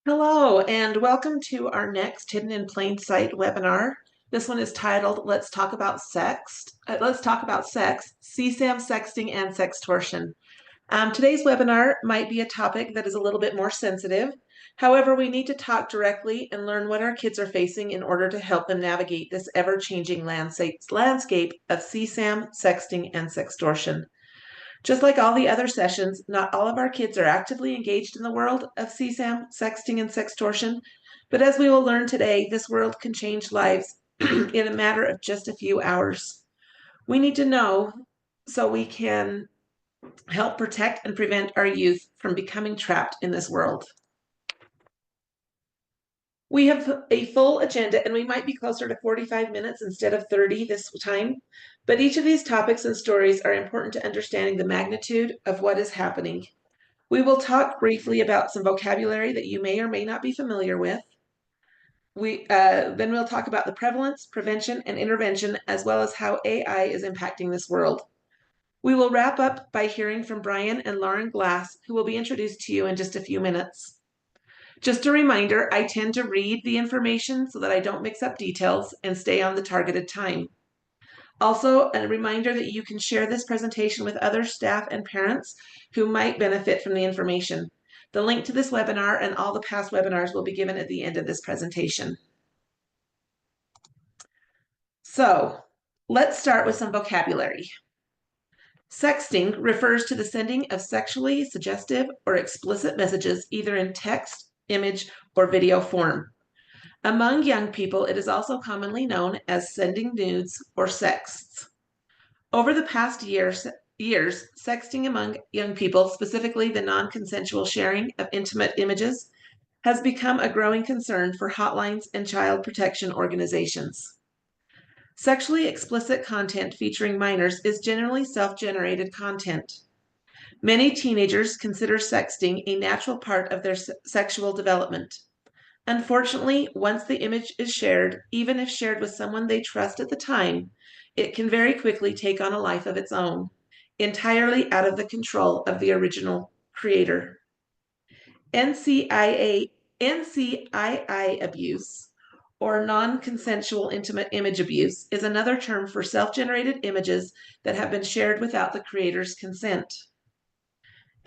Hello, and welcome to our next Hidden in Plain Sight webinar. This one is titled Let's Talk About Sex. Let's Talk About Sex, CSAM, Sexting, and Sextortion. Today's webinar might be a topic that is a little bit more sensitive. However, we need to talk directly and learn what our kids are facing in order to help them navigate this ever-changing landscape of CSAM, sexting, and sextortion. Just like all the other sessions, not all of our kids are actively engaged in the world of CSAM, sexting, and sextortion, but as we will learn today, this world can change lives in a matter of just a few hours. We need to know so we can help protect and prevent our youth from becoming trapped in this world. We have a full agenda, and we might be closer to 45 minutes instead of 30 this time. But each of these topics and stories are important to understanding the magnitude of what is happening. We will talk briefly about some vocabulary that you may or may not be familiar with. Then we'll talk about the prevalence, prevention, and intervention, as well as how AI is impacting this world. We will wrap up by hearing from Brian and Lauren Glass, who will be introduced to you in just a few minutes. Just a reminder, I tend to read the information so that I don't mix up details and stay on the targeted time. Also, a reminder that you can share this presentation with other staff and parents who might benefit from the information. The link to this webinar and all the past webinars will be given at the end of this presentation. So, let's start with some vocabulary. Sexting refers to the sending of sexually suggestive or explicit messages either in text, image, or video form. Among young people, it is also commonly known as sending nudes or sexts. Over the past years, sexting among young people, specifically the non-consensual sharing of intimate images, has become a growing concern for hotlines and child protection organizations. Sexually explicit content featuring minors is generally self-generated content. Many teenagers consider sexting a natural part of their sexual development. Unfortunately, once the image is shared, even if shared with someone they trust at the time, it can very quickly take on a life of its own, entirely out of the control of the original creator. NCII abuse, or non-consensual intimate image abuse, is another term for self-generated images that have been shared without the creator's consent.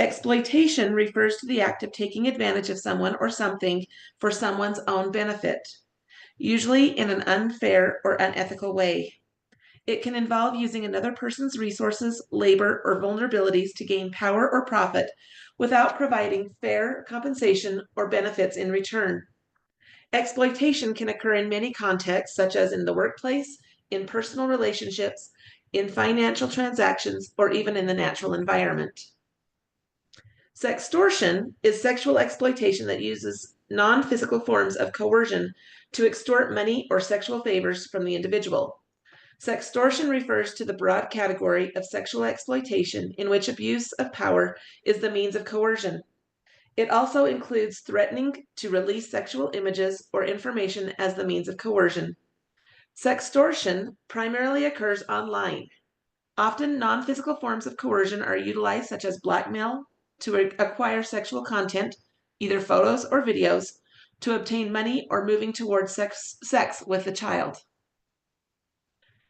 Exploitation refers to the act of taking advantage of someone or something for someone's own benefit, usually in an unfair or unethical way. It can involve using another person's resources, labor, or vulnerabilities to gain power or profit without providing fair compensation or benefits in return. Exploitation can occur in many contexts, such as in the workplace, in personal relationships, in financial transactions, or even in the natural environment. Sextortion is sexual exploitation that uses non-physical forms of coercion to extort money or sexual favors from the individual. Sextortion refers to the broad category of sexual exploitation in which abuse of power is the means of coercion. It also includes threatening to release sexual images or information as the means of coercion. Sextortion primarily occurs online. Often, non-physical forms of coercion are utilized, such as blackmail, to acquire sexual content, either photos or videos, to obtain money or moving towards sex with the child.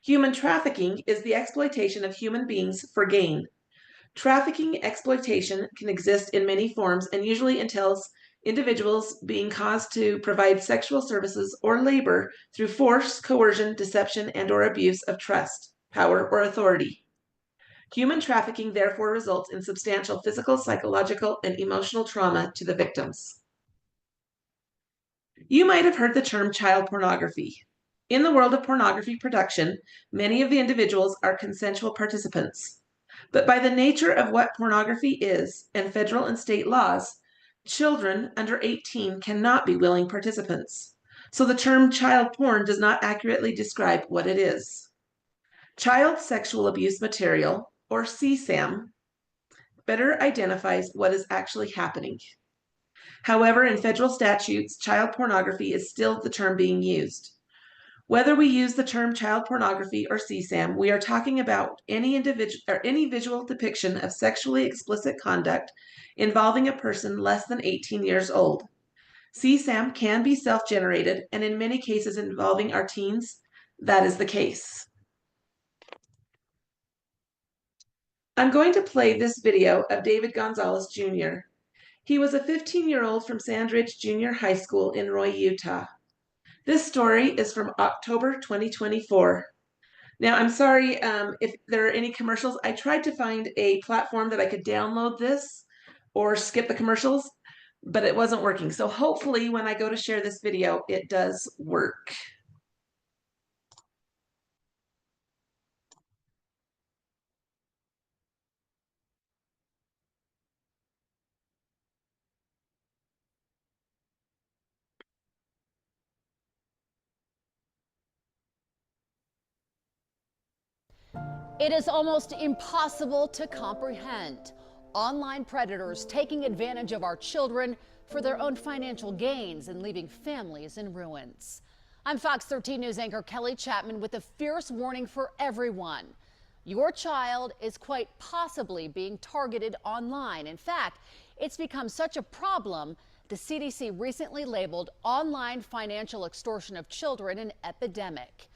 Human trafficking is the exploitation of human beings for gain. Trafficking exploitation can exist in many forms and usually entails individuals being caused to provide sexual services or labor through force, coercion, deception, and/or abuse of trust, power, or authority. Human trafficking therefore results in substantial physical, psychological, and emotional trauma to the victims. You might have heard the term child pornography. In the world of pornography production, many of the individuals are consensual participants. But by the nature of what pornography is and federal and state laws, children under 18 cannot be willing participants. So the term child porn does not accurately describe what it is. Child sexual abuse material, or CSAM, better identifies what is actually happening. However, in federal statutes, child pornography is still the term being used. Whether we use the term child pornography or CSAM, we are talking about any visual depiction of sexually explicit conduct involving a person less than 18 years old. CSAM can be self-generated, and in many cases involving our teens, that is the case. I'm going to play this video of David Gonzalez Jr. He was a 15-year-old from Sandridge Junior High School in Roy, Utah. This story is from October 2024. Now, I'm sorry if there are any commercials. I tried to find a platform that I could download this or skip the commercials, but it wasn't working. So hopefully when I go to share this video, it does work. It is almost impossible to comprehend. Online predators taking advantage of our children for their own financial gains and leaving families in ruins. I'm Fox 13 News anchor Kelly Chapman with a fierce warning for everyone. Your child is quite possibly being targeted online. In fact, it's become such a problem, the CDC recently labeled online financial extortion of children an epidemic.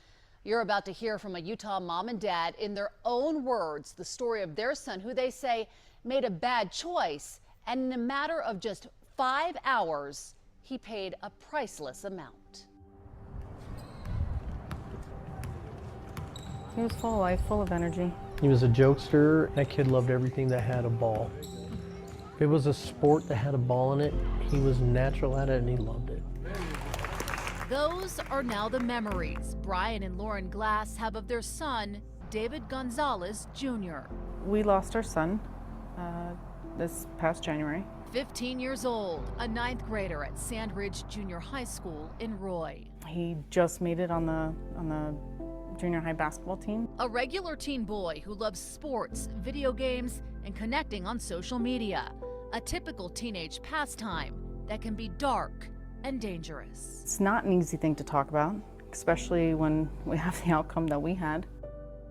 You're about to hear from a Utah mom and dad in their own words, the story of their son who they say made a bad choice, and in a matter of just 5 hours, he paid a priceless amount. He was full of life, full of energy. He was a jokester. That kid loved everything that had a ball. If it was a sport that had a ball in it, he was natural at it and he loved it. Those are now the memories Brian and Lauren Glass have of their son, David Gonzalez Jr. We lost our son this past January. 15 years old, a 9th grader at Sandridge Junior High School in Roy. He just made it on the junior high basketball team. A regular teen boy who loves sports, video games, and connecting on social media. A typical teenage pastime that can be dark and dangerous. It's not an easy thing to talk about, especially when we have the outcome that we had.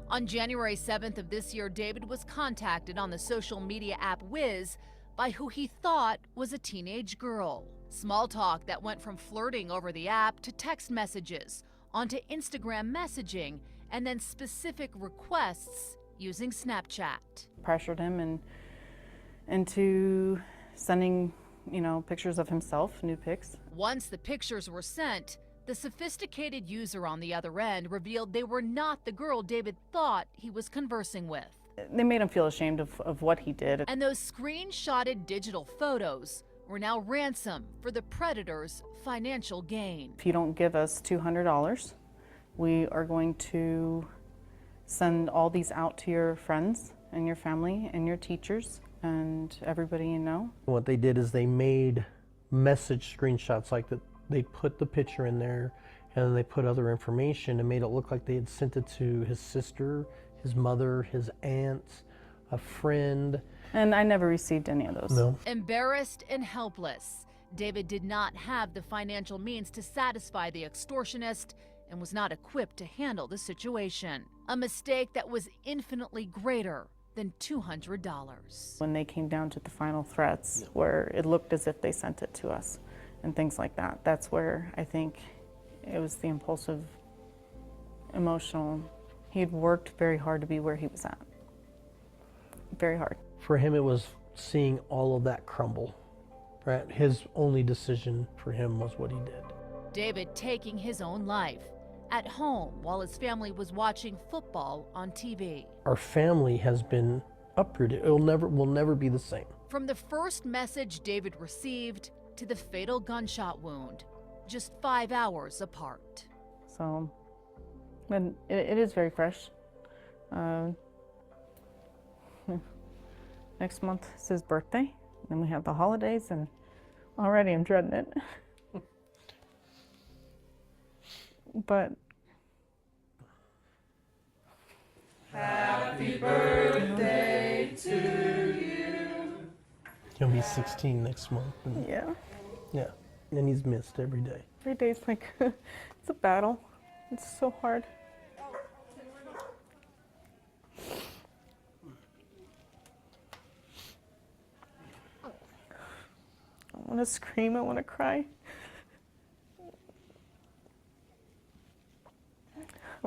On January 7th of this year, David was contacted on the social media app Wiz by who he thought was a teenage girl. Small talk that went from flirting over the app to text messages, onto Instagram messaging, and then specific requests using Snapchat. Pressured him into sending, pictures of himself, new pics. Once the pictures were sent, the sophisticated user on the other end revealed they were not the girl David thought he was conversing with. They made him feel ashamed of what he did. And those screenshotted digital photos were now ransom for the predator's financial gain. If you don't give us $200, we are going to send all these out to your friends and your family and your teachers and everybody you know. What they did is they made message screenshots like that. They put the picture in there and then they put other information and made it look like they had sent it to his sister, his mother, his aunt, a friend. And I never received any of those. No. Embarrassed and helpless, David did not have the financial means to satisfy the extortionist and was not equipped to handle the situation. A mistake that was infinitely greater than $200. When they came down to the final threats, where it looked as if they sent it to us and things like that, that's where I think it was the impulsive, emotional. He had worked very hard to be where he was at. Very hard. For him, it was seeing all of that crumble. Right? His only decision for him was what he did. David taking his own life at home while his family was watching football on TV. Our family has been uprooted. Will never be the same. From the first message David received to the fatal gunshot wound, just 5 hours apart. So, and it is very fresh. Next month is his birthday, then we have the holidays, and already I'm dreading it. But Happy birthday to you. He'll be 16 next month. And yeah, and he's missed every day. every day's like, it's a battle. It's so hard. I want to scream, I want to cry.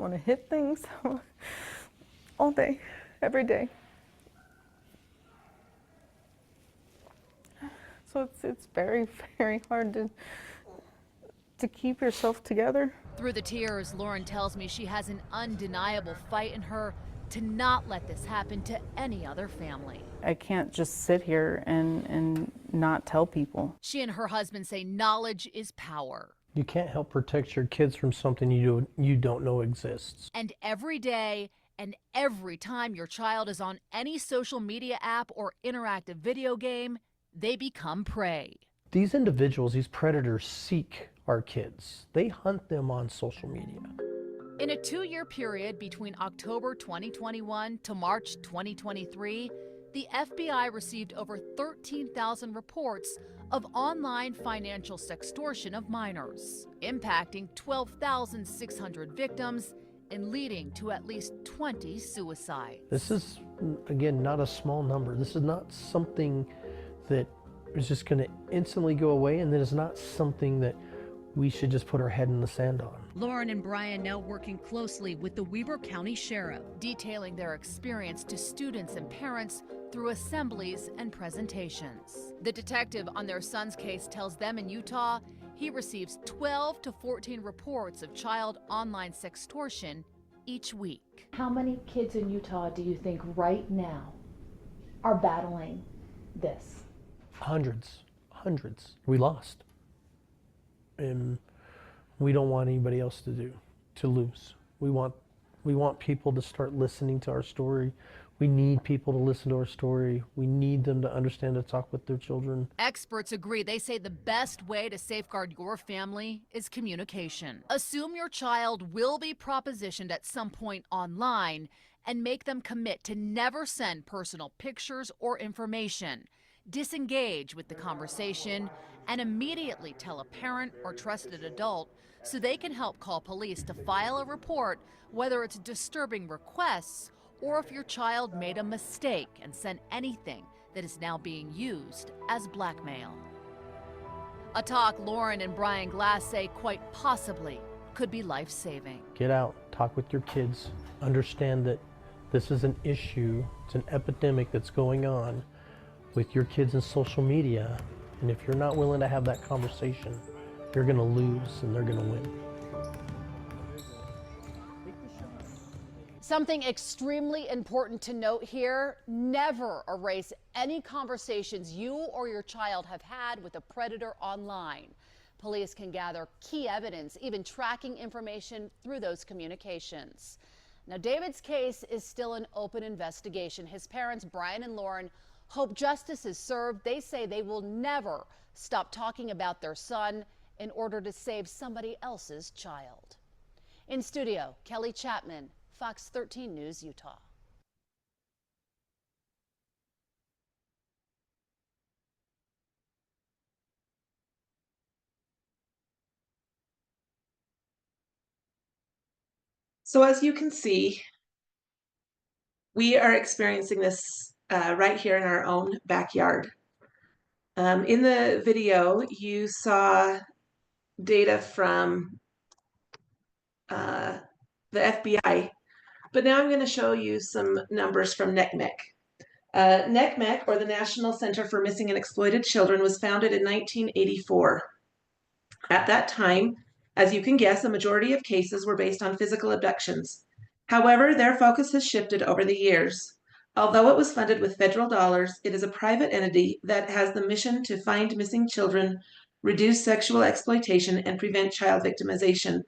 want to hit things all day, every day. So it's very, very hard to keep yourself together. Through the tears, Lauren tells me she has an undeniable fight in her to not let this happen to any other family. I can't just sit here and not tell people. She and her husband say knowledge is power. You can't help protect your kids from something you don't know exists. And every day and every time your child is on any social media app or interactive video game, they become prey. These individuals, these predators, seek our kids. They hunt them on social media. In a 2-year period between October 2021 to March 2023, the FBI received over 13,000 reports of online financial sextortion of minors, impacting 12,600 victims and leading to at least 20 suicides. This is, again, not a small number. This is not something that is just going to instantly go away, and that is not something that we should just put our head in the sand on. Lauren and Brian now working closely with the Weber County Sheriff, detailing their experience to students and parents through assemblies and presentations. The detective on their son's case tells them in Utah he receives 12 to 14 reports of child online sextortion each week. How many kids in Utah do you think right now are battling this? Hundreds. We lost. And we don't want anybody else to lose. We want people to start listening to our story. We need people to listen to our story. We need them to understand to talk with their children. Experts agree. They say the best way to safeguard your family is communication. Assume your child will be propositioned at some point online and make them commit to never send personal pictures or information. Disengage with the conversation and immediately tell a parent or trusted adult so they can help call police to file a report, whether it's disturbing requests or if your child made a mistake and sent anything that is now being used as blackmail. A talk Lauren and Brian Glass say quite possibly could be life-saving. Get out, talk with your kids, understand that this is an issue, it's an epidemic that's going on with your kids in social media, and if you're not willing to have that conversation, you're going to lose and they're going to win. Something extremely important to note here: never erase any conversations you or your child have had with a predator online. Police can gather key evidence, even tracking information through those communications. Now, David's case is still an open investigation. His parents, Brian and Lauren, hope justice is served. They say they will never stop talking about their son in order to save somebody else's child. In studio, Kelly Chapman, Fox 13 News, Utah. So as you can see, we are experiencing this right here in our own backyard. In the video, you saw data from the FBI, but now I'm going to show you some numbers from NCMEC. NCMEC, or the National Center for Missing and Exploited Children, was founded in 1984. At that time, as you can guess, a majority of cases were based on physical abductions. However, their focus has shifted over the years. Although it was funded with federal dollars, it is a private entity that has the mission to find missing children, reduce sexual exploitation, and prevent child victimization.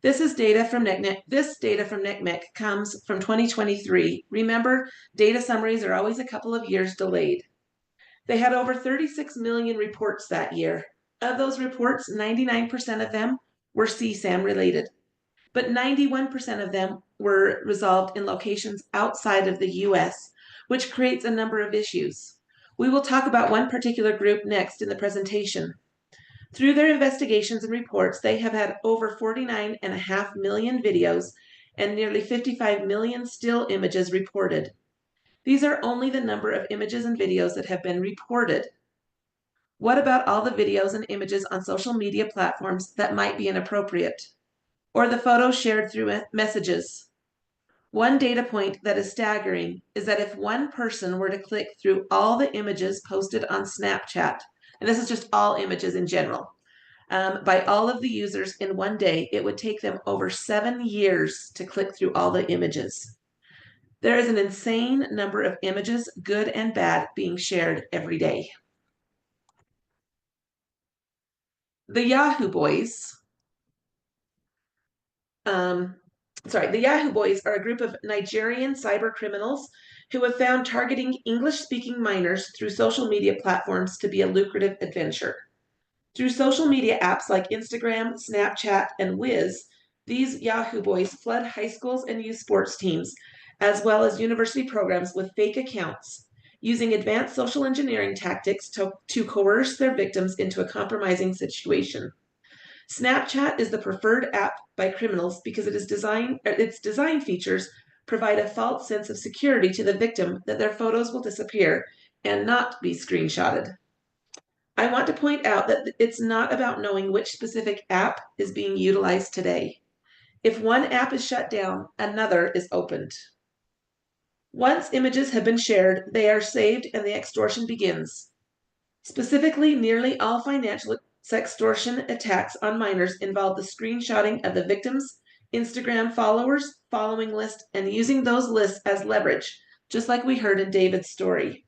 This data from NCMEC comes from 2023. Remember, data summaries are always a couple of years delayed. They had over 36 million reports that year. Of those reports, 99% of them were CSAM related, but 91% of them were resolved in locations outside of the US, which creates a number of issues. We will talk about one particular group next in the presentation. Through their investigations and reports, they have had over 49.5 million videos and nearly 55 million still images reported. These are only the number of images and videos that have been reported. What about all the videos and images on social media platforms that might be inappropriate? or the photos shared through messages. One data point that is staggering is that if one person were to click through all the images posted on Snapchat, and this is just all images in general, by all of the users in one day, it would take them over 7 years to click through all the images. There is an insane number of images, good and bad, being shared every day. The Yahoo Boys, the Yahoo Boys are a group of Nigerian cyber criminals who have found targeting English-speaking minors through social media platforms to be a lucrative adventure. Through social media apps like Instagram, Snapchat, and Wiz, these Yahoo Boys flood high schools and youth sports teams, as well as university programs with fake accounts, using advanced social engineering tactics to coerce their victims into a compromising situation. Snapchat is the preferred app by criminals because its design features provide a false sense of security to the victim that their photos will disappear and not be screenshotted. I want to point out that it's not about knowing which specific app is being utilized today. If one app is shut down, another is opened. Once images have been shared, they are saved and the extortion begins. Specifically, nearly all financial sextortion attacks on minors involve the screenshotting of the victim's Instagram followers, following list, and using those lists as leverage, just like we heard in David's story.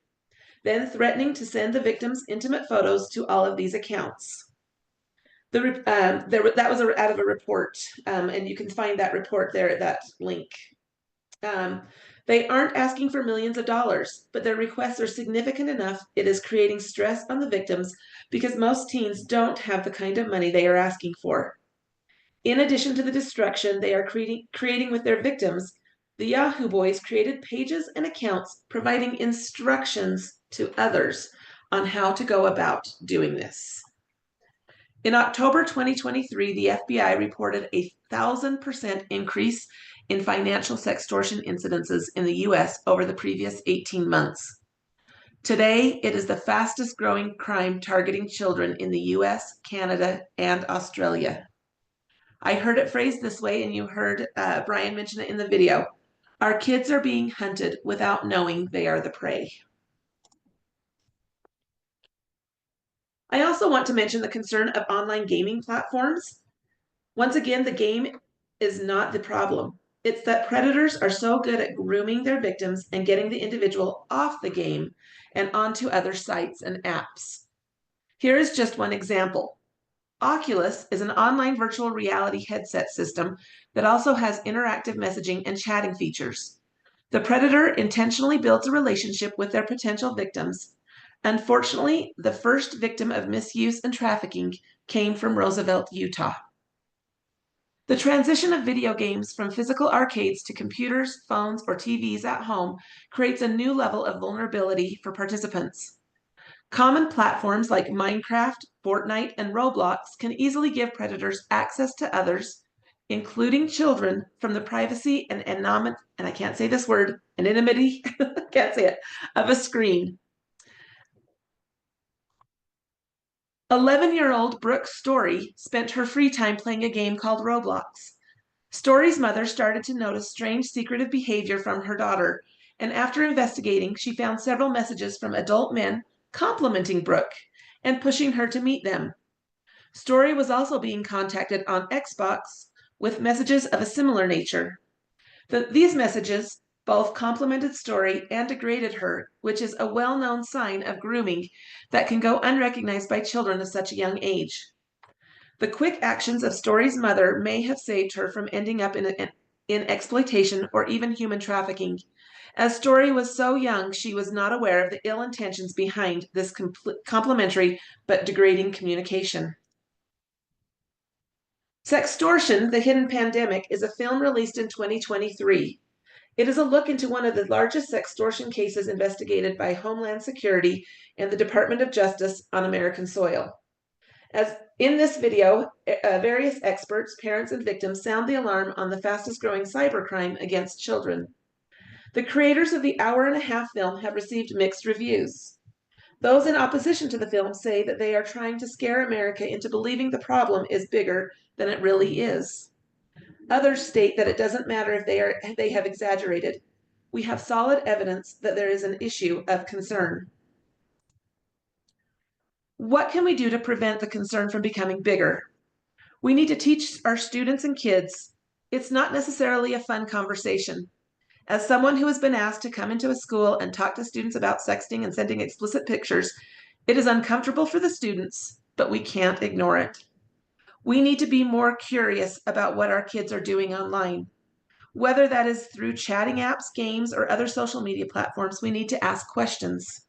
Then threatening to send the victim's intimate photos to all of these accounts. That was out of a report, and you can find that report there at that link. They aren't asking for millions of dollars, but their requests are significant enough it is creating stress on the victims because most teens don't have the kind of money they are asking for. In addition to the destruction they are creating with their victims, the Yahoo Boys created pages and accounts providing instructions to others on how to go about doing this. In October 2023, the FBI reported a 1,000% increase in financial sextortion incidences in the US over the previous 18 months. Today, it is the fastest growing crime targeting children in the US, Canada, and Australia. I heard it phrased this way, and you heard Brian mention it in the video. Our kids are being hunted without knowing they are the prey. I also want to mention the concern of online gaming platforms. Once again, the game is not the problem. It's that predators are so good at grooming their victims and getting the individual off the game and onto other sites and apps. Here is just one example. Oculus is an online virtual reality headset system that also has interactive messaging and chatting features. The predator intentionally builds a relationship with their potential victims. Unfortunately, the first victim of misuse and trafficking came from Roosevelt, Utah. The transition of video games from physical arcades to computers, phones, or TVs at home creates a new level of vulnerability for participants. Common platforms like Minecraft, Fortnite, and Roblox can easily give predators access to others, including children, from the privacy and I can't say this word, anonymity, can't say it, of a screen. 11-year-old Brooke Story spent her free time playing a game called Roblox. Story's mother started to notice strange secretive behavior from her daughter, and after investigating, she found several messages from adult men complimenting Brooke and pushing her to meet them. Story was also being contacted on Xbox with messages of a similar nature. These messages both complimented Story and degraded her, which is a well-known sign of grooming that can go unrecognized by children of such a young age. The quick actions of Story's mother may have saved her from ending up in exploitation or even human trafficking. As Story was so young, she was not aware of the ill intentions behind this complimentary but degrading communication. Sextortion, The Hidden Pandemic, is a film released in 2023. It is a look into one of the largest sextortion cases investigated by Homeland Security and the Department of Justice on American soil. As in this video, various experts, parents, and victims sound the alarm on the fastest growing cybercrime against children. The creators of the hour-and-a-half film have received mixed reviews. Those in opposition to the film say that they are trying to scare America into believing the problem is bigger than it really is. Others state that it doesn't matter if they have exaggerated. We have solid evidence that there is an issue of concern. What can we do to prevent the concern from becoming bigger? We need to teach our students and kids it's not necessarily a fun conversation. As someone who has been asked to come into a school and talk to students about sexting and sending explicit pictures, it is uncomfortable for the students, but we can't ignore it. We need to be more curious about what our kids are doing online. Whether that is through chatting apps, games, or other social media platforms, we need to ask questions.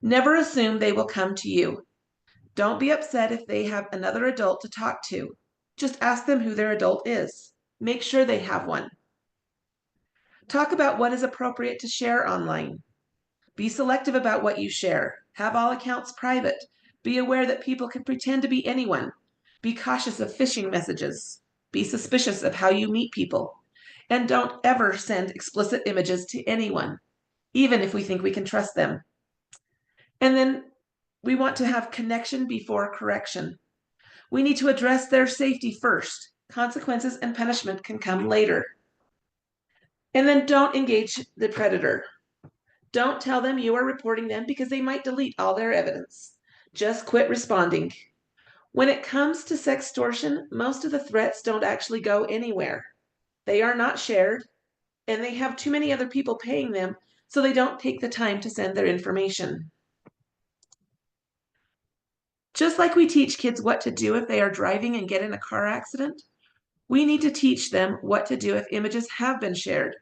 Never assume they will come to you. Don't be upset if they have another adult to talk to. Just ask them who their adult is. Make sure they have one. Talk about what is appropriate to share online. Be selective about what you share. Have all accounts private. Be aware that people can pretend to be anyone. Be cautious of phishing messages. Be suspicious of how you meet people. And don't ever send explicit images to anyone, even if we think we can trust them. And then we want to have connection before correction. We need to address their safety first. Consequences and punishment can come later. And then don't engage the predator. Don't tell them you are reporting them because they might delete all their evidence. Just quit responding. When it comes to sextortion, most of the threats don't actually go anywhere. They are not shared, and they have too many other people paying them, so they don't take the time to send their information. Just like we teach kids what to do if they are driving and get in a car accident, we need to teach them what to do if images have been shared,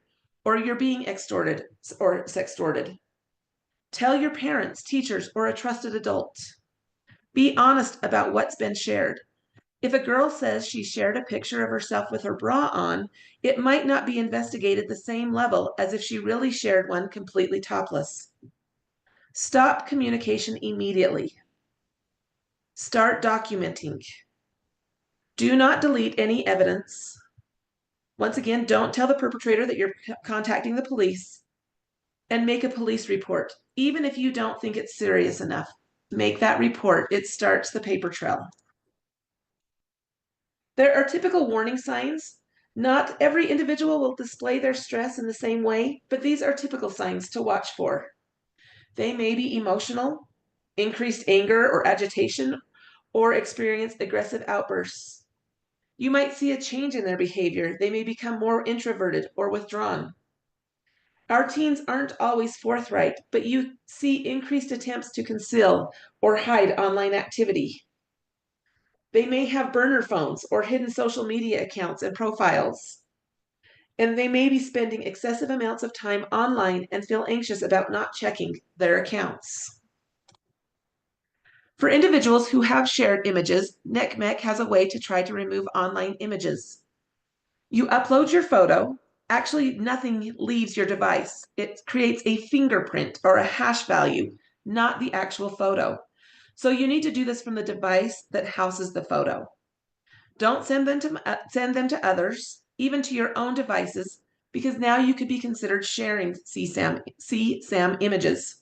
or you're being extorted or sextorted. Tell your parents, teachers, or a trusted adult. Be honest about what's been shared. If a girl says she shared a picture of herself with her bra on, it might not be investigated the same level as if she really shared one completely topless. Stop communication immediately. Start documenting. Do not delete any evidence. Once again, don't tell the perpetrator that you're contacting the police, and make a police report. Even if you don't think it's serious enough, make that report. It starts the paper trail. There are typical warning signs. Not every individual will display their stress in the same way, but these are typical signs to watch for. They may be emotional, increased anger or agitation, or experience aggressive outbursts. You might see a change in their behavior. They may become more introverted or withdrawn. Our teens aren't always forthright, but you see increased attempts to conceal or hide online activity. They may have burner phones or hidden social media accounts and profiles. And they may be spending excessive amounts of time online and feel anxious about not checking their accounts. For individuals who have shared images, NCMEC has a way to try to remove online images. You upload your photo. Actually, nothing leaves your device. It creates a fingerprint or a hash value, not the actual photo. So you need to do this from the device that houses the photo. Don't send them to others, even to your own devices, because now you could be considered sharing CSAM images.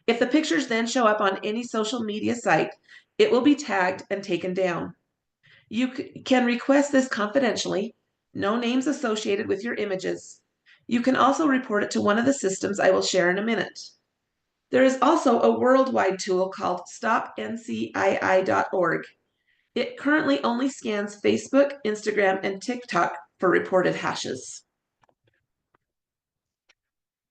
If the pictures then show up on any social media site, it will be tagged and taken down. You can request this confidentially, no names associated with your images. You can also report it to one of the systems I will share in a minute. There is also a worldwide tool called stopncii.org. It currently only scans Facebook, Instagram, and TikTok for reported hashes.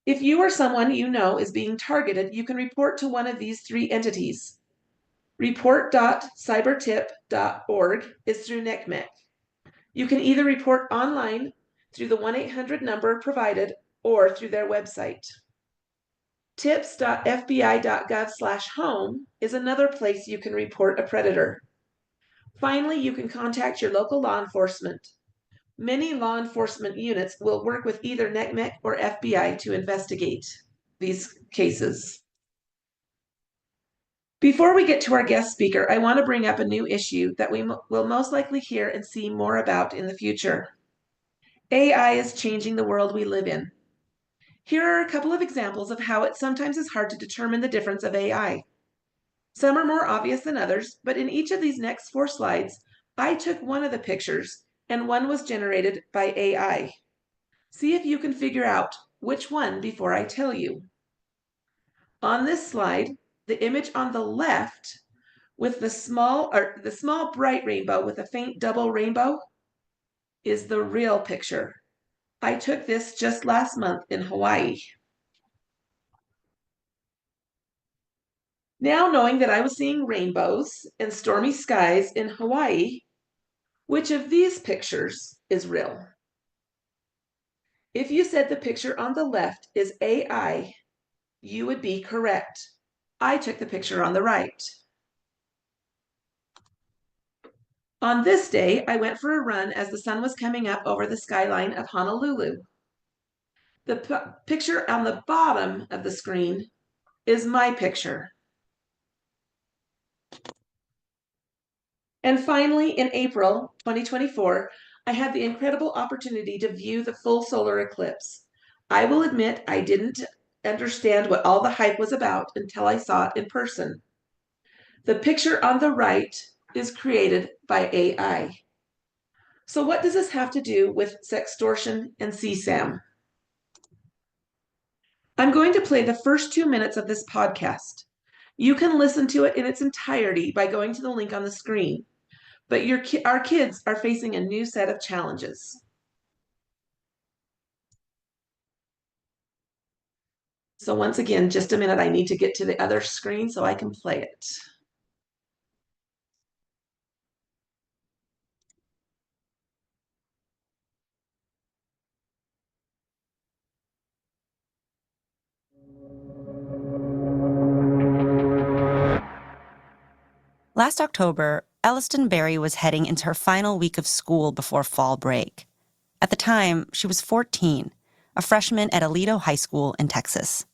If you or someone you know is being targeted, you can report to one of these three entities. Report.cybertip.org is through NCMEC. You can either report online through the 1-800 number provided or through their website. Tips.fbi.gov/home is another place you can report a predator. Finally, you can contact your local law enforcement. Many law enforcement units will work with either NCMEC or FBI to investigate these cases. Before we get to our guest speaker, I want to bring up a new issue that we will most likely hear and see more about in the future. AI is changing the world we live in. Here are a couple of examples of how it sometimes is hard to determine the difference of AI. Some are more obvious than others, but in each of these next 4 slides, I took one of the pictures and one was generated by AI. See if you can figure out which one before I tell you. On this slide, the image on the left with the small bright rainbow with a faint double rainbow is the real picture. I took this just last month in Hawaii. Now knowing that I was seeing rainbows and stormy skies in Hawaii, which of these pictures is real? If you said the picture on the left is AI, you would be correct. I took the picture on the right. On this day, I went for a run as the sun was coming up over the skyline of Honolulu. The picture on the bottom of the screen is my picture. And finally, in April 2024, I had the incredible opportunity to view the full solar eclipse. I will admit I didn't understand what all the hype was about until I saw it in person. The picture on the right is created by AI. So what does this have to do with sextortion and CSAM? I'm going to play the first 2 minutes of this podcast. You can listen to it in its entirety by going to the link on the screen. But our kids are facing a new set of challenges. So once again, just a minute, I need to get to the other screen so I can play it. Last October, Elliston Berry was heading into her final week of school before fall break. At the time, she was 14, a freshman at Aledo High School in Texas.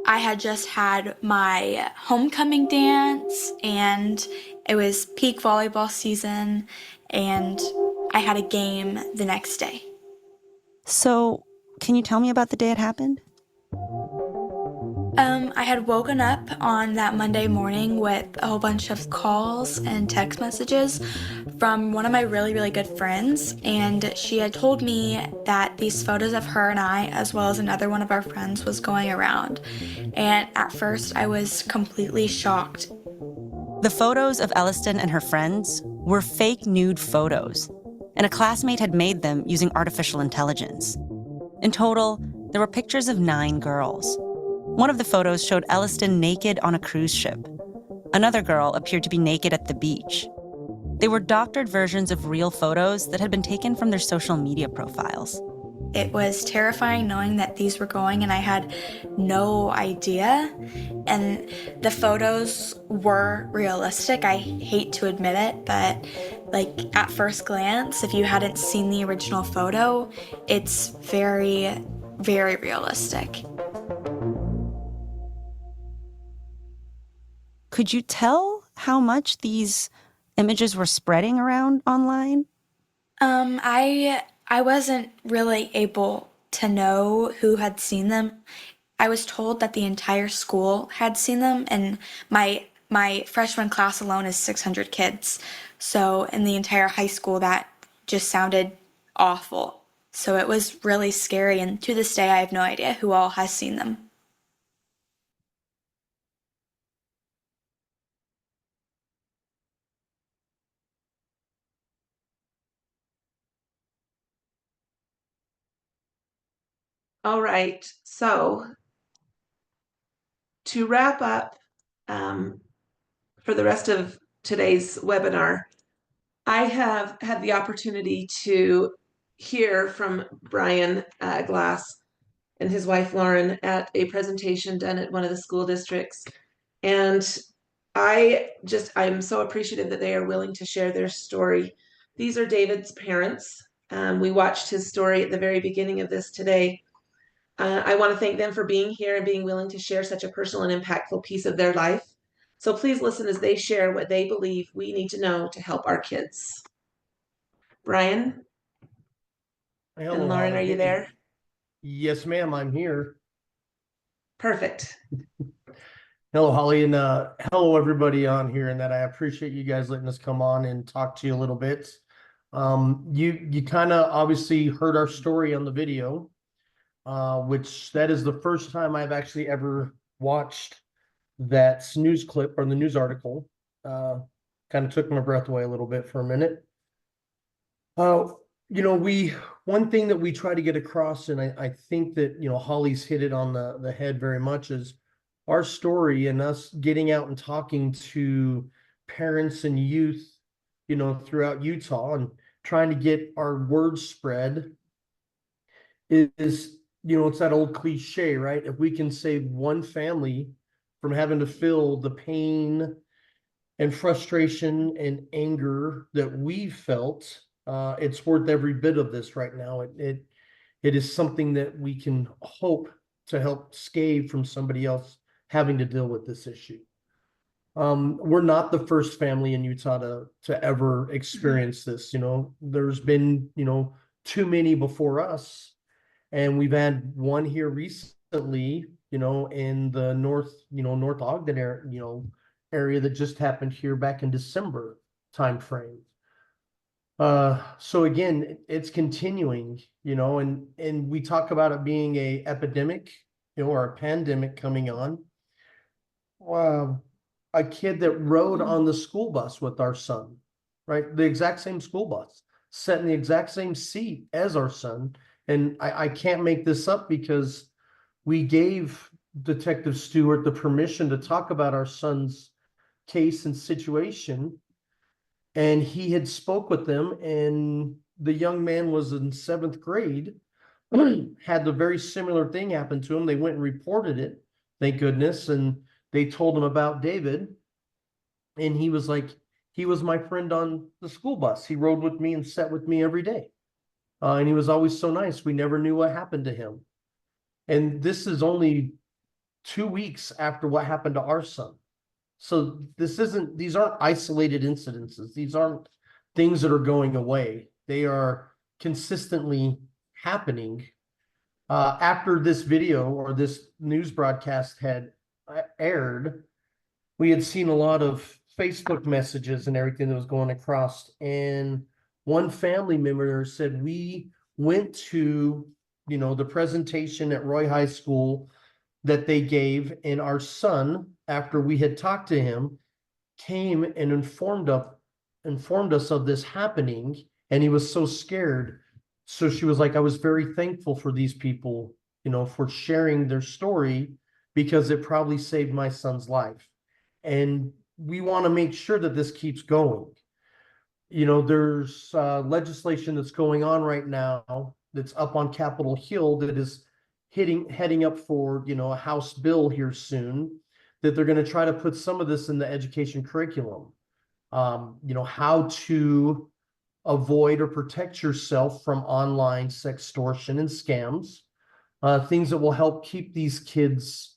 I had just had my homecoming dance, and it was peak volleyball season, and I had a game the next day. So, can you tell me about the day it happened? I had woken up on that Monday morning with a whole bunch of calls and text messages from one of my really, really good friends, and she had told me that these photos of her and I, as well as another one of our friends, was going around. And at first, I was completely shocked. The photos of Elliston and her friends were fake nude photos, and a classmate had made them using artificial intelligence. In total, there were pictures of 9 girls. One of the photos showed Elliston naked on a cruise ship. Another girl appeared to be naked at the beach. They were doctored versions of real photos that had been taken from their social media profiles. It was terrifying knowing that these were going, and I had no idea. And the photos were realistic. I hate to admit it, but at first glance, if you hadn't seen the original photo, it's very, very realistic. Could you tell how much these images were spreading around online? I wasn't really able to know who had seen them. I was told that the entire school had seen them, and my freshman class alone is 600 kids. So in the entire high school, that just sounded awful. So it was really scary, and to this day, I have no idea who all has seen them. All right, so to wrap up for the rest of today's webinar, I have had the opportunity to hear from Brian Glass and his wife Lauren at a presentation done at one of the school districts. And I'm so appreciative that they are willing to share their story. These are David's parents. We watched his story at the very beginning of this today. I want to thank them for being here and being willing to share such a personal and impactful piece of their life. So please listen as they share what they believe we need to know to help our kids. Brian and Lauren, are you there? Yes, ma'am, I'm here. Perfect. Hello, Holly, and hello everybody on here. And that I appreciate you guys letting us come on and talk to you a little bit. You kind of obviously heard our story on the video, which that is the first time I've actually ever watched that news clip or the news article. Kind of took my breath away a little bit for a minute. Uh, we one thing that we try to get across, and I think that Holly's hit it on the head very much, is our story and us getting out and talking to parents and youth, throughout Utah and trying to get our word spread is, it's that old cliche, right? If we can save one family from having to feel the pain and frustration and anger that we felt, it's worth every bit of this right now. It is something that we can hope to help scathe from somebody else having to deal with this issue. We're not the first family in Utah to ever experience this. There's been, too many before us, and we've had one here recently, in the North Ogden area that just happened here back in December timeframe. So again, it's continuing, and we talk about it being a epidemic, or a pandemic coming on. A kid that rode on the school bus with our son, right? The exact same school bus, sat in the exact same seat as our son. And I can't make this up because we gave Detective Stewart the permission to talk about our son's case and situation. And he had spoke with them, and the young man was in 7th grade, had the very similar thing happen to him. They went and reported it, thank goodness. And they told him about David, and he was like, he was my friend on the school bus. He rode with me and sat with me every day. And he was always so nice. We never knew what happened to him. And this is only 2 weeks after what happened to our son. So these aren't isolated incidences. These aren't things that are going away. They are consistently happening. After this video or this news broadcast had aired, we had seen a lot of Facebook messages and everything that was going across. And one family member said, we went to, the presentation at Roy High School that they gave, and our son, after we had talked to him, came and informed us of this happening, and he was so scared. So she was like, I was very thankful for these people, for sharing their story, because it probably saved my son's life. And we want to make sure that this keeps going. There's legislation that's going on right now that's up on Capitol Hill that is heading up for, a House bill here soon, that they're going to try to put some of this in the education curriculum. How to avoid or protect yourself from online sextortion and scams, things that will help keep these kids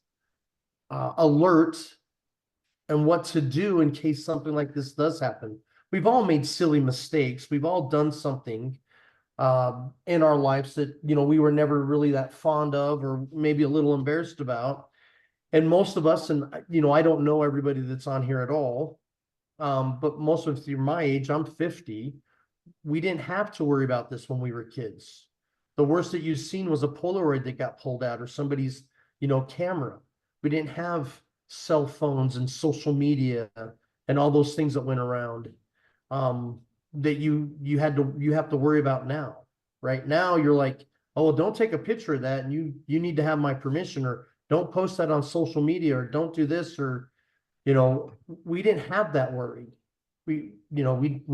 alert and what to do in case something like this does happen. We've all made silly mistakes. We've all done something in our lives that, we were never really that fond of, or maybe a little embarrassed about. And most of us, and, I don't know everybody that's on here at all, but most of you my age, I'm 50. We didn't have to worry about this when we were kids. The worst that you've seen was a Polaroid that got pulled out, or somebody's, camera. We didn't have cell phones and social media and all those things that went around, that you have to worry about now. Right now, you're like, oh, well, don't take a picture of that, and you need to have my permission, or don't post that on social media, or don't do this, or, we didn't have that worry. We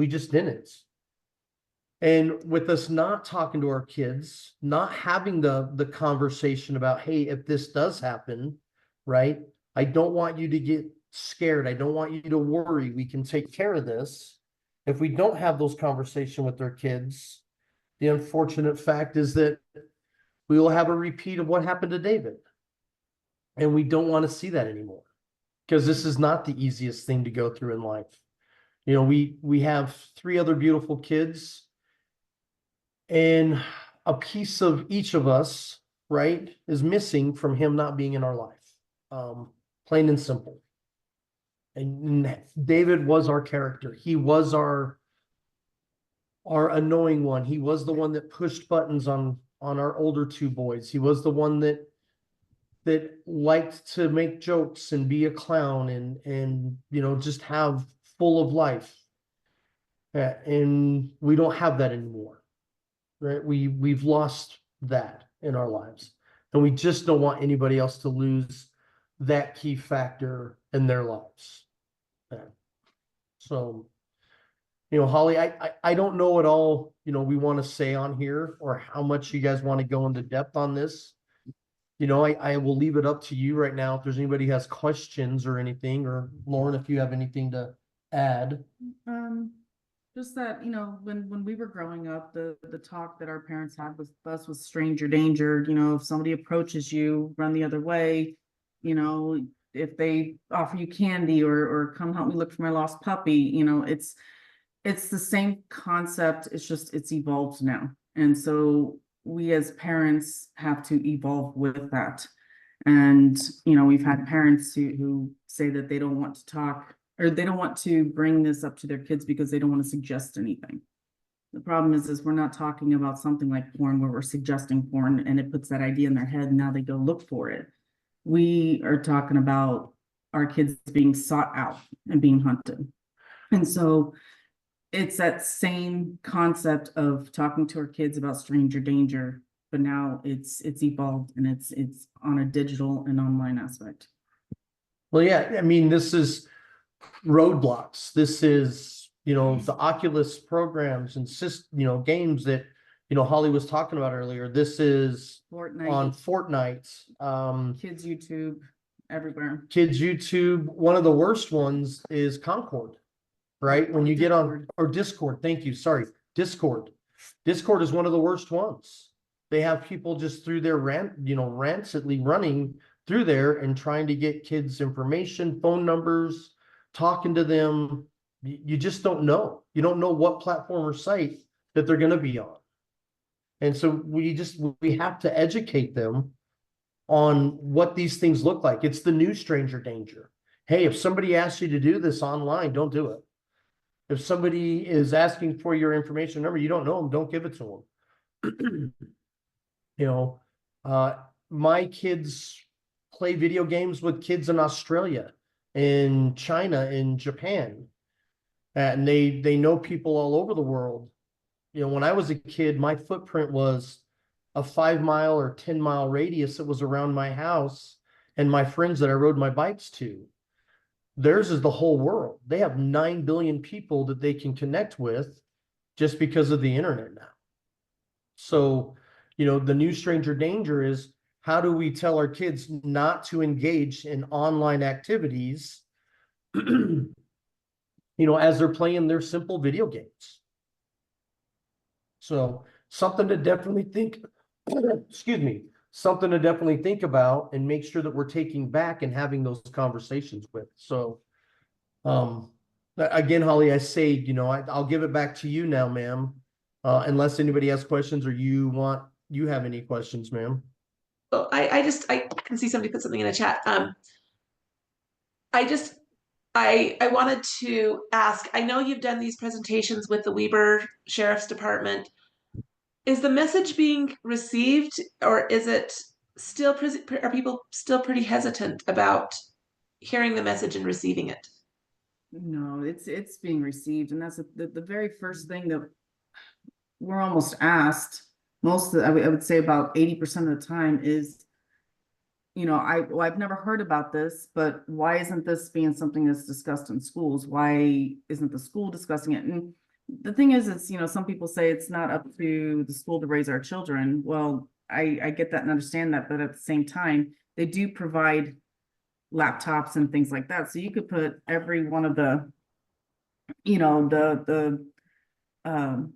just didn't. And with us not talking to our kids, not having the conversation about, hey, if this does happen, right? I don't want you to get scared. I don't want you to worry. We can take care of this. If we don't have those conversations with their kids, the unfortunate fact is that we will have a repeat of what happened to David. And we don't want to see that anymore, because this is not the easiest thing to go through in life. We have 3 other beautiful kids, and a piece of each of us, right, is missing from him not being in our life. plain and simple. And David was our character. He was our annoying one. He was the one that pushed buttons on our older two boys. He was the one that liked to make jokes and be a clown and you know, just have full of life. And we don't have that anymore, right? We've lost that in our lives, and we just don't want anybody else to lose that key factor in their lives. So, you know, Holly, I don't know what all, you know, we want to say on here or how much you guys want to go into depth on this. You know, I will leave it up to you right now. If there's anybody who has questions or anything, or Lauren, if you have anything to add. Just that, you know, when we were growing up, the talk that our parents had with us was stranger danger. You know, if somebody approaches you, run the other way. You know, if they offer you candy or come help me look for my lost puppy, you know, it's the same concept. It's just, it's evolved now. And so we as parents have to evolve with that. And, you know, we've had parents who say that they don't want to talk, or they don't want to bring this up to their kids because they don't want to suggest anything. The problem is we're not talking about something like porn where we're suggesting porn and it puts that idea in their head and now they go look for it. We are talking about our kids being sought out and being hunted. And so it's that same concept of talking to our kids about stranger danger, but now it's evolved and it's on a digital and online aspect. Well, yeah, I mean, this is roadblocks. This is, you know, the Oculus programs and you know, games that, you know, Holly was talking about earlier. This is Fortnite. On Fortnite. Kids YouTube, everywhere. Kids YouTube. One of the worst ones is Concord, right? When you get on, or Discord. Thank you. Sorry. Discord. Discord is one of the worst ones. They have people just through their rancidly running through there and trying to get kids information, phone numbers, talking to them. You just don't know. You don't know what platform or site that they're going to be on. And so we have to educate them on what these things look like. It's the new stranger danger. Hey, if somebody asks you to do this online, don't do it. If somebody is asking for your information number, you don't know them, don't give it to them. You know, my kids play video games with kids in Australia, in China, in Japan, and they know people all over the world. You know, when I was a kid, my footprint was a 5-mile or 10-mile radius that was around my house and my friends that I rode my bikes to. Theirs is the whole world. They have 9 billion people that they can connect with just because of the internet now. So, you know, the new stranger danger is, how do we tell our kids not to engage in online activities, you know, as they're playing their simple video games? So something to definitely think, excuse me, something to definitely think about and make sure that we're taking back and having those conversations with. So, again, Holly, I say, you know, I'll give it back to you now, ma'am, unless anybody has questions or you have any questions, ma'am. Well, I can see somebody put something in the chat. I wanted to ask, I know you've done these presentations with the Weber Sheriff's Department. Is the message being received, or is it still, are people still pretty hesitant about hearing the message and receiving it? No, it's being received. And that's the very first thing that we're almost asked. I would say about 80% of the time is, you know, I've never heard about this, but why isn't this being something that's discussed in schools? Why isn't the school discussing it? And the thing is, it's, you know, some people say it's not up to the school to raise our children. Well, I get that and understand that, but at the same time, they do provide laptops and things like that. So you could put every one of the, you know, the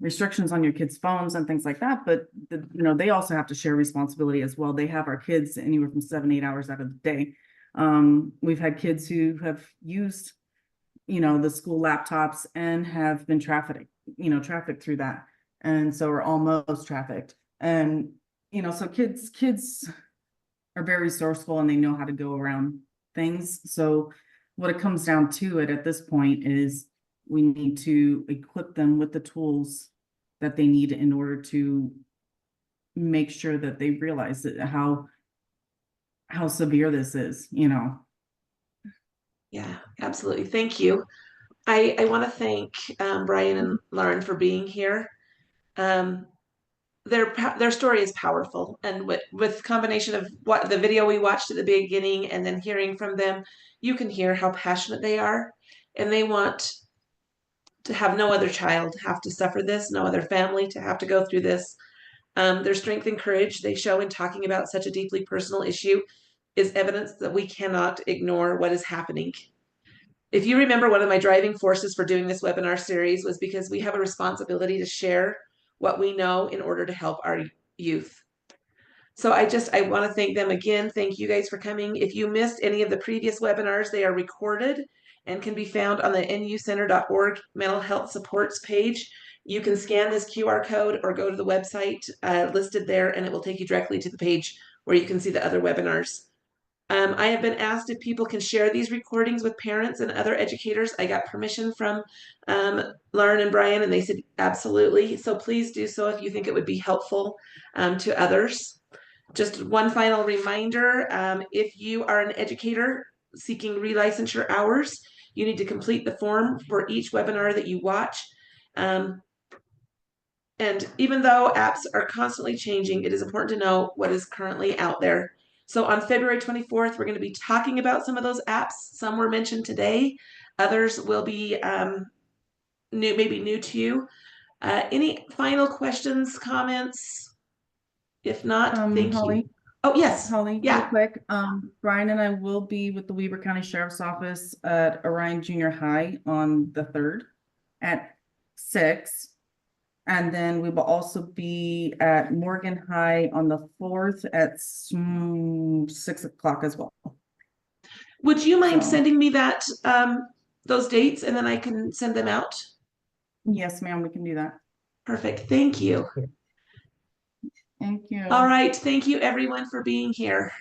restrictions on your kids' phones and things like that, but you know, they also have to share responsibility as well. They have our kids anywhere from 7-8 hours out of the day. We've had kids who have used, you know, the school laptops and have been trafficked through that, and so are almost trafficked. And you know, so kids are very resourceful and they know how to go around things. So what it comes down to it at this point is we need to equip them with the tools that they need in order to make sure that they realize that how severe this is, you know. Yeah, absolutely. Thank you. I want to thank Brian and Lauren for being here. Their story is powerful, and with combination of what the video we watched at the beginning and then hearing from them, you can hear how passionate they are, and they want to have no other child have to suffer this, no other family to have to go through this. Their strength and courage they show in talking about such a deeply personal issue is evidence that we cannot ignore what is happening. If you remember, one of my driving forces for doing this webinar series was because we have a responsibility to share what we know in order to help our youth. So I want to thank them again. Thank you guys for coming. If you missed any of the previous webinars, they are recorded and can be found on the nucenter.org mental health supports page. You can scan this QR code or go to the website listed there, and it will take you directly to the page where you can see the other webinars. I have been asked if people can share these recordings with parents and other educators. I got permission from Lauren and Brian, and they said absolutely. So please do so if you think it would be helpful to others. Just one final reminder, if you are an educator seeking relicensure hours, you need to complete the form for each webinar that you watch. And even though apps are constantly changing, it is important to know what is currently out there. So on February 24th, we're going to be talking about some of those apps. Some were mentioned today. Others will be maybe new to you. Any final questions, comments? If not, thank Holly, you. Oh, yes. Holly, Yeah. real quick. Brian and I will be with the Weber County Sheriff's Office at Orion Junior High on the 3rd at 6. And then we will also be at Morgan High on the 4th at 6 o'clock as well. Would you mind So- sending me that those dates, and then I can send them out? Yes, ma'am, we can do that. Perfect. Thank you. Thank you. All right. Thank you, everyone, for being here.